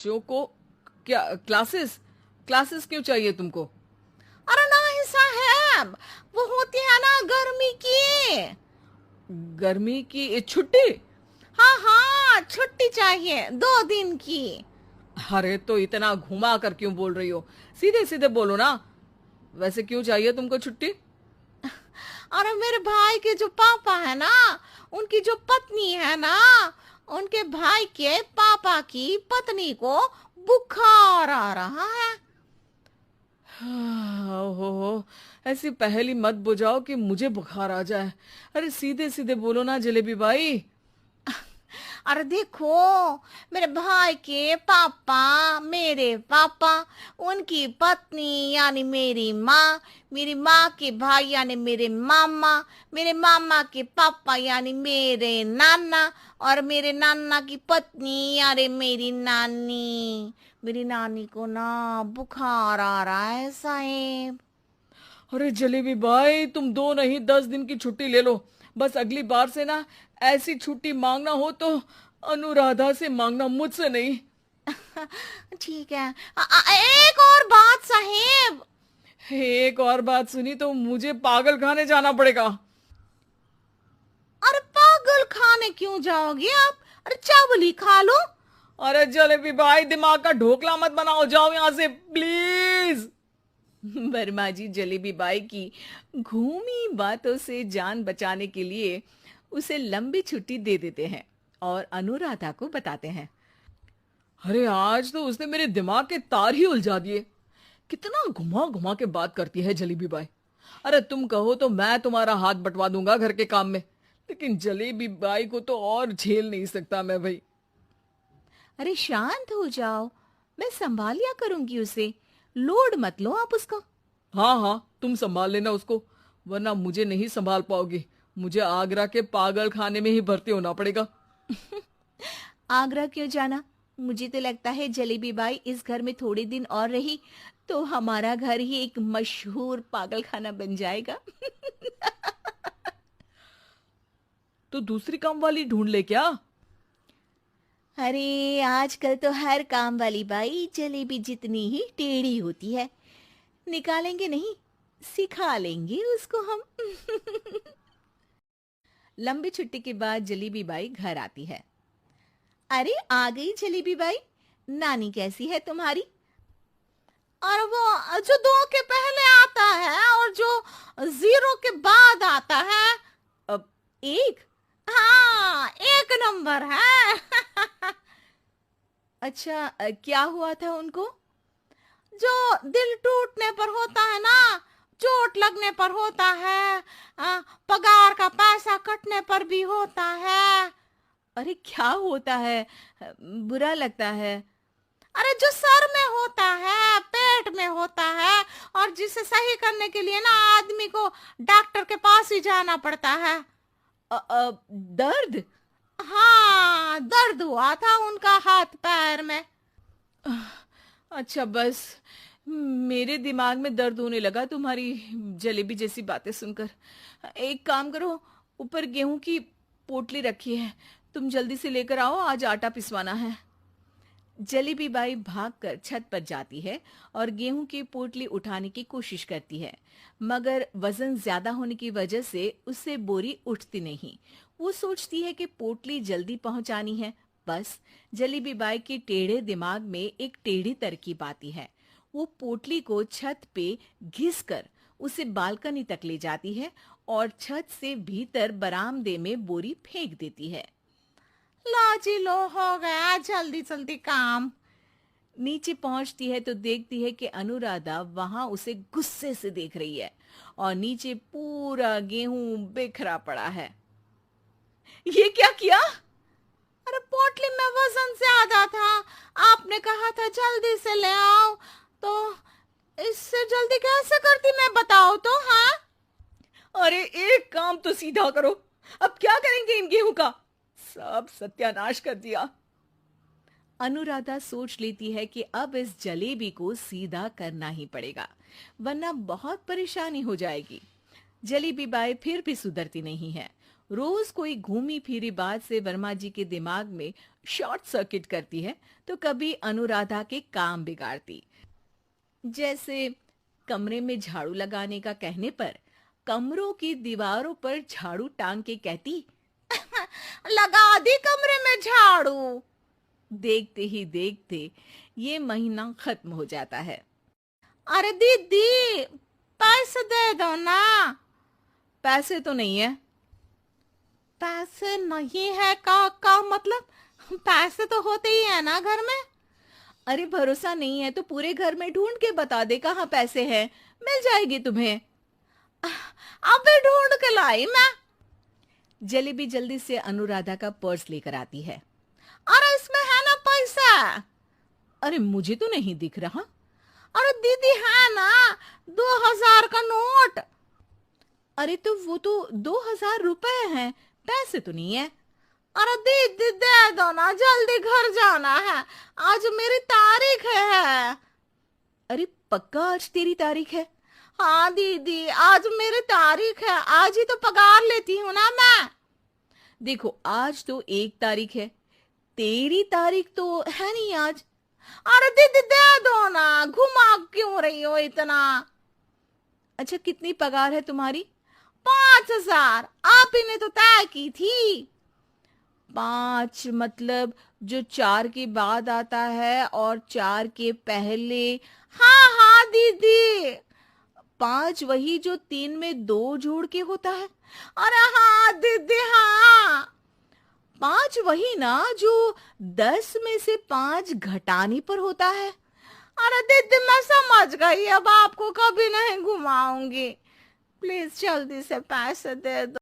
बच्चों को क्या क्लासेस क्लासेस क्यों चाहिए तुमको? अरे नहीं साहब, वो होती है ना गर्मी की। गर्मी की छुट्टी? हाँ हाँ, छुट्टी चाहिए 2 दिन की। अरे तो इतना घुमा कर क्यों बोल रही हो? सीधे सीधे बोलो ना। वैसे क्यों चाहिए तुमको छुट्टी? अरे मेरे भाई के जो पापा है ना, उनकी जो पत्नी है ना, उनके भाई के पापा की पत्नी को बुखार आ रहा है। ओहो, ऐसी पहेली मत बुझाओ कि मुझे बुखार आ जाए। अरे सीधे सीधे बोलो ना जलेबी भाई। अरे देखो, मेरे भाई के पापा, मेरे पापा, उनकी पत्नी यानी मेरी माँ के भाई यानी मेरे मामा के पापा यानी मेरे नाना, और मेरे नाना की पत्नी यानी मेरी नानी को ना बुखार आ रहा है साहेब। अरे जलेबी भाई, तुम 2 नहीं 10 दिन की छुट्टी ले लो। बस अगली बार से ना ऐसी छुट्टी मांगना हो तो अनुराधा से मांगना, मुझसे नहीं। ठीक है। एक और बात साहेब। एक और बात सुनी तो मुझे पागल खाने जाना पड़ेगा। अरे पागल खाने क्यों जाओगे आप? अरे चावल ही खा लो। अरे जलेबी भाई, दिमाग का ढोकला मत बनाओ, जाओ यहाँ से प्लीज। वर्मा जी जलेबी बाई की घूमी बातों से जान बचाने के लिए उसे लंबी छुट्टी दे देते हैं और अनुराधा को बताते हैं। अरे आज तो उसने मेरे दिमाग के तार ही उलझा दिए। कितना घुमा घुमा के बात करती है जलेबी बाई। अरे तुम कहो तो मैं तुम्हारा हाथ बंटवा दूंगा घर के काम में, लेकिन जलेबी बाई को तो और झेल नहीं सकता मैं भाई। अरे शांत हो जाओ, मैं संभाल लिया करूंगी उसे। लोड मत लो आप उसका। हाँ हाँ, तुम संभाल लेना उसको, वरना मुझे नहीं संभाल पाओगी। मुझे आगरा के पागल खाने में ही भर्ती होना पड़ेगा। आगरा क्यों जाना? मुझे तो लगता है जलेबी बाई इस घर में थोड़े दिन और रही तो हमारा घर ही एक मशहूर पागल खाना बन जाएगा। तो दूसरी काम वाली ढूंढ ले क्या? अरे आजकल तो हर काम वाली बाई जलेबी जितनी ही टेढ़ी होती है। निकालेंगे नहीं, सिखा लेंगे उसको हम। लंबी छुट्टी के बाद जलेबी बाई घर आती है। अरे आ गई जलेबी बाई, नानी कैसी है तुम्हारी? और वो जो 2 के पहले आता है और जो 0 के बाद आता है। अब एक, हाँ 1 नंबर है। अच्छा, क्या हुआ था उनको? जो दिल टूटने पर होता है ना, चोट लगने पर होता है, पगार का पैसा कटने पर भी होता है। अरे क्या होता है? बुरा लगता है। अरे जो सर में होता है, पेट में होता है, और जिसे सही करने के लिए ना आदमी को डॉक्टर के पास ही जाना पड़ता है। दर्द? हाँ, दर्द हुआ था उनका हाथ पैर में। अच्छा बस, मेरे दिमाग में दर्द होने लगा तुम्हारी जलेबी जैसी बातें सुनकर। एक काम करो, ऊपर गेहूं की पोटली रखी है, तुम जल्दी से लेकर आओ, आज आटा पिसवाना है। जलेबी बाई भागकर छत पर जाती है और गेहूं की पोटली उठाने की कोशिश करती है, मगर वजन ज्यादा होने की वजह से उससे बोरी उठती नहीं। वो सोचती है कि पोटली जल्दी पहुंचानी है। बस जलेबी बाई के टेढ़े दिमाग में एक टेढ़ी तरकीब आती है। वो पोटली को छत पे घिस कर उसे बालकनी तक ले जाती है और छत से भीतर बरामदे में बोरी फेंक देती है। लो जी लो, हो गया जल्दी जल्दी काम। नीचे पहुंचती है तो देखती है कि अनुराधा वहां उसे गुस्से से देख रही है और नीचे पूरा गेहूं बिखरा पड़ा है। ये क्या किया? अरे पोटली में वजन ज्यादा था, आपने कहा था जल्दी से ले आओ, तो इससे जल्दी कैसे करती मैं बताओ तो। हाँ, अरे एक काम तो सीधा करो, अब क्या करेंगे इन गेहूं का? सब सत्यानाश कर दिया। अनुराधा सोच लेती है कि अब इस जलेबी को सीधा करना ही पड़ेगा, वरना बहुत परेशानी हो जाएगी। जलेबी बाई फिर भी सुधरती नहीं है। रोज कोई घूमी फिरी बात से वर्मा जी के दिमाग में शॉर्ट सर्किट करती है तो कभी अनुराधा के काम बिगाड़ती। जैसे कमरे में झाड़ू लगाने का कहने पर कमरों की दीवारों पर झाड़ू टांग के कहती, लगा दी कमरे में झाड़ू। देखते ही देखते ये महीना खत्म हो जाता है। अरे दीदी, पैसे दे दो ना। पैसे तो नहीं है। पैसे नहीं है का मतलब? पैसे तो होते ही है ना घर में। अरे भरोसा नहीं है तो पूरे घर में ढूंढ के बता दे कहाँ पैसे हैं, मिल जाएगी तुम्हें। अबे ढूंढ के लाई मैं। जलेबी जल्दी से अनुराधा का पर्स लेकर आती है। अरे इसमें है ना पैसा। अरे मुझे तो नहीं दिख रहा। अरे दीदी है ना, 2000 का नोट। अरे तो वो तो 2000 रुपए हैं, पैसे तो नहीं है। अरे दीदी दे दो ना, जल्दी घर जाना है, आज मेरी तारीख है। अरे पक्का आज तेरी तारीख है? हाँ दीदी, आज मेरी तारीख है, आज ही तो पगार लेती हूँ ना मैं। देखो आज तो 1 तारीख है, तेरी तारीख तो है नहीं आज। अरे दीदी दे दो ना, घुमा क्यों रही हो इतना? अच्छा कितनी पगार है तुम्हारी? 5000, आप ही ने तो तय की थी। 5 मतलब जो 4 के बाद आता है और 4 के पहले। हाँ हाँ दीदी। 5 वही जो 3 में 2 जोड़ के होता है। अरे हाँ दीदी हाँ। 5 वही ना जो 10 में से 5 घटाने पर होता है। अरे दीदी मैं समझ गई, अब आपको कभी नहीं घुमाऊंगी। प्लीज जल्दी से पैसे दे दो।